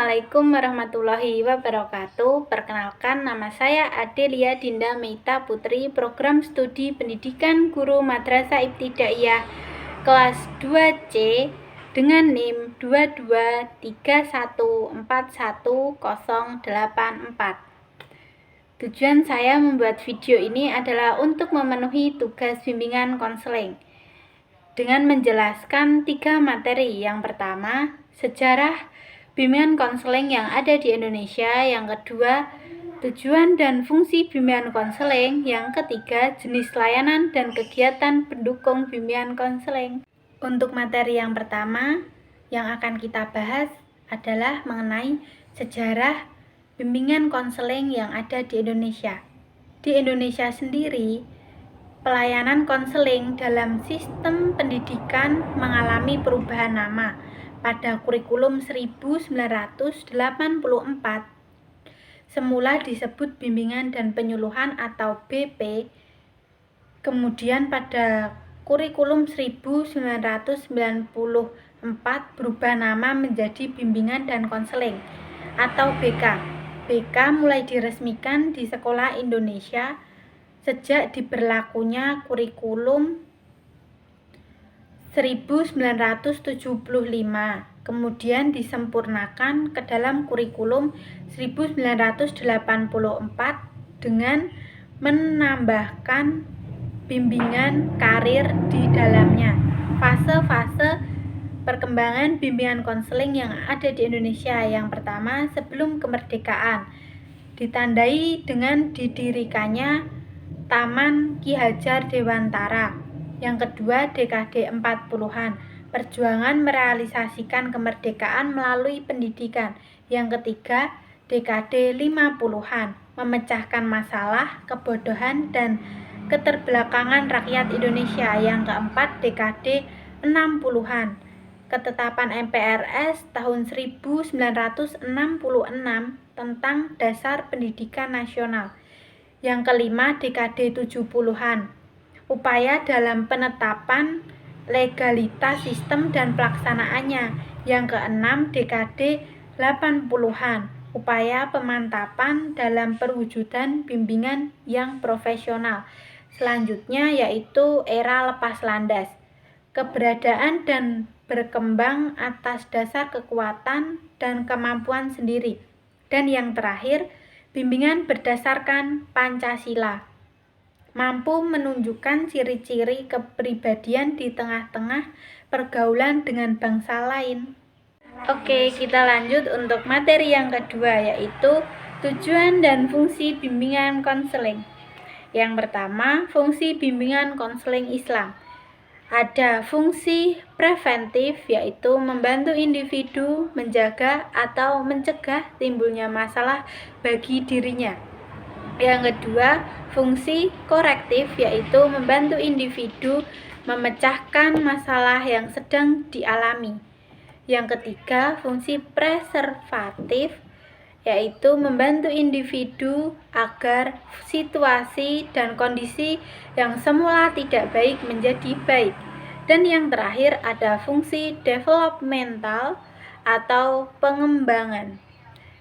Assalamualaikum warahmatullahi wabarakatuh. Perkenalkan, nama saya Adelia Dinda Meita Putri, Program Studi Pendidikan Guru Madrasah Ibtidaiyah kelas 2C dengan NIM 223141084. Tujuan saya membuat video ini adalah untuk memenuhi tugas bimbingan konseling dengan menjelaskan 3 materi. Yang pertama, sejarah bimbingan konseling yang ada di Indonesia. Yang kedua, tujuan dan fungsi bimbingan konseling. Yang ketiga, jenis layanan dan kegiatan pendukung bimbingan konseling. Untuk materi yang pertama yang akan kita bahas adalah mengenai sejarah bimbingan konseling yang ada di Indonesia. Di Indonesia sendiri, pelayanan konseling dalam sistem pendidikan mengalami perubahan nama. Pada kurikulum 1984, semula disebut bimbingan dan penyuluhan atau BP. Kemudian pada kurikulum 1994 berubah nama menjadi bimbingan dan konseling atau BK. BK mulai diresmikan di sekolah Indonesia sejak diberlakunya kurikulum 1975, kemudian disempurnakan ke dalam kurikulum 1984 dengan menambahkan bimbingan karir di dalamnya. Fase-fase perkembangan bimbingan konseling yang ada di Indonesia. Yang pertama, sebelum kemerdekaan, ditandai dengan didirikannya Taman Ki Hajar Dewantara. Yang kedua, dekade 40-an, perjuangan merealisasikan kemerdekaan melalui pendidikan. Yang ketiga, dekade 50-an, memecahkan masalah, kebodohan, dan keterbelakangan rakyat Indonesia. Yang keempat, dekade 60-an, ketetapan MPRS tahun 1966 tentang dasar pendidikan nasional. Yang kelima, dekade 70-an, upaya dalam penetapan legalitas sistem dan pelaksanaannya. Yang keenam, dekade 80-an, upaya pemantapan dalam perwujudan bimbingan yang profesional. Selanjutnya yaitu era lepas landas, keberadaan dan berkembang atas dasar kekuatan dan kemampuan sendiri. Dan yang terakhir, bimbingan berdasarkan Pancasila, mampu menunjukkan ciri-ciri kepribadian di tengah-tengah pergaulan dengan bangsa lain. Oke, kita lanjut untuk materi yang kedua, yaitu tujuan dan fungsi bimbingan konseling. Yang pertama, fungsi bimbingan konseling Islam. Ada fungsi preventif, yaitu membantu individu menjaga atau mencegah timbulnya masalah bagi dirinya. Yang kedua, fungsi korektif, yaitu membantu individu memecahkan masalah yang sedang dialami. Yang ketiga, fungsi preservatif, yaitu membantu individu agar situasi dan kondisi yang semula tidak baik menjadi baik. Dan yang terakhir, ada fungsi developmental atau pengembangan,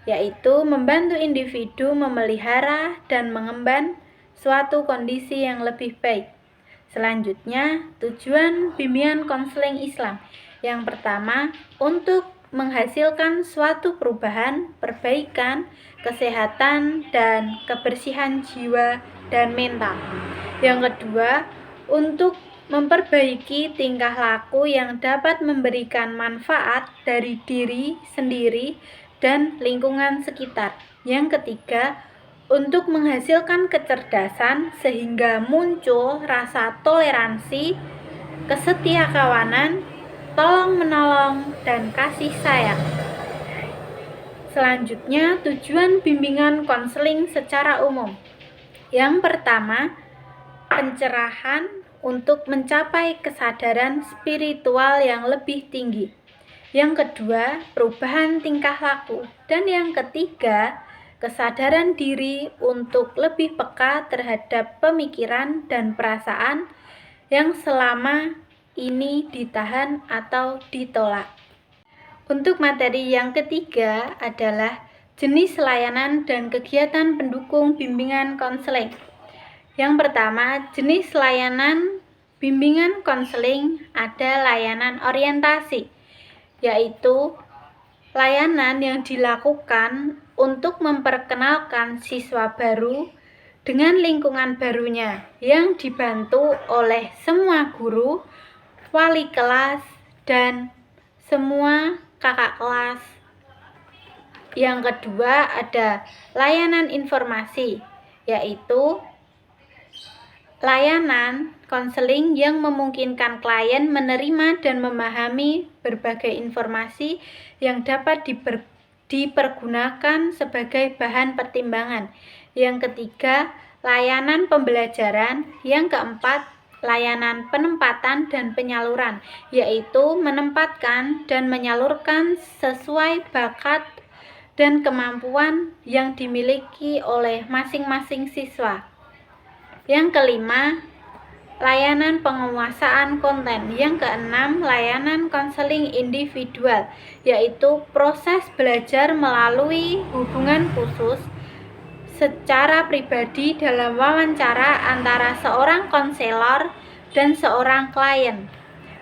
yaitu membantu individu memelihara dan mengemban suatu kondisi yang lebih baik. Selanjutnya, tujuan bimbingan konseling Islam. Yang pertama, untuk menghasilkan suatu perubahan, perbaikan, kesehatan, dan kebersihan jiwa dan mental. Yang kedua, untuk memperbaiki tingkah laku yang dapat memberikan manfaat dari diri sendiri dan lingkungan sekitar. Yang ketiga, untuk menghasilkan kecerdasan sehingga muncul rasa toleransi, kesetiakawanan, tolong-menolong, dan kasih sayang. Selanjutnya, tujuan bimbingan konseling secara umum. Yang pertama, pencerahan untuk mencapai kesadaran spiritual yang lebih tinggi. Yang kedua, perubahan tingkah laku. Dan yang ketiga, kesadaran diri untuk lebih peka terhadap pemikiran dan perasaan yang selama ini ditahan atau ditolak. Untuk materi yang ketiga adalah jenis layanan dan kegiatan pendukung bimbingan konseling. Yang pertama, jenis layanan bimbingan konseling ada layanan orientasi, yaitu layanan yang dilakukan untuk memperkenalkan siswa baru dengan lingkungan barunya yang dibantu oleh semua guru, wali kelas, dan semua kakak kelas. Yang kedua ada layanan informasi, yaitu layanan konseling yang memungkinkan klien menerima dan memahami berbagai informasi yang dapat dipergunakan sebagai bahan pertimbangan. Yang ketiga, layanan pembelajaran. Yang keempat, layanan penempatan dan penyaluran, yaitu menempatkan dan menyalurkan sesuai bakat dan kemampuan yang dimiliki oleh masing-masing siswa. Yang kelima, layanan penguasaan konten. Yang keenam, layanan konseling individual, yaitu proses belajar melalui hubungan khusus secara pribadi dalam wawancara antara seorang konselor dan seorang klien.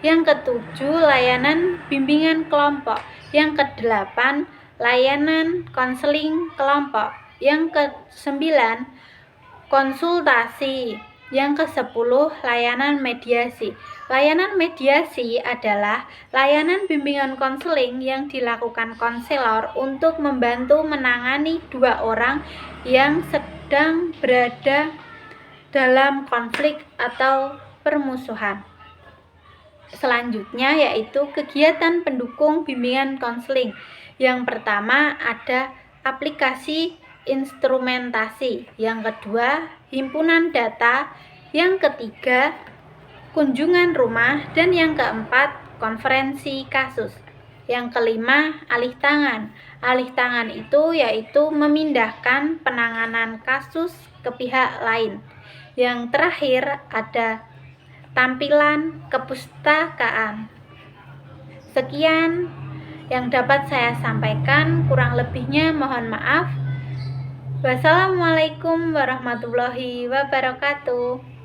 Yang ketujuh, layanan bimbingan kelompok. Yang kedelapan, layanan konseling kelompok. Yang kesembilan, konsultasi. Yang ke-10, layanan mediasi. Layanan mediasi adalah layanan bimbingan konseling yang dilakukan konselor untuk membantu menangani dua orang yang sedang berada dalam konflik atau permusuhan. Selanjutnya yaitu kegiatan pendukung bimbingan konseling. Yang pertama ada aplikasi instrumentasi, yang kedua himpunan data, yang ketiga kunjungan rumah, dan yang keempat konferensi kasus. Yang kelima alih tangan. Alih tangan itu yaitu memindahkan penanganan kasus ke pihak lain. Yang terakhir ada tampilan kepustakaan. Sekian yang dapat saya sampaikan, kurang lebihnya mohon maaf. Wassalamualaikum warahmatullahi wabarakatuh.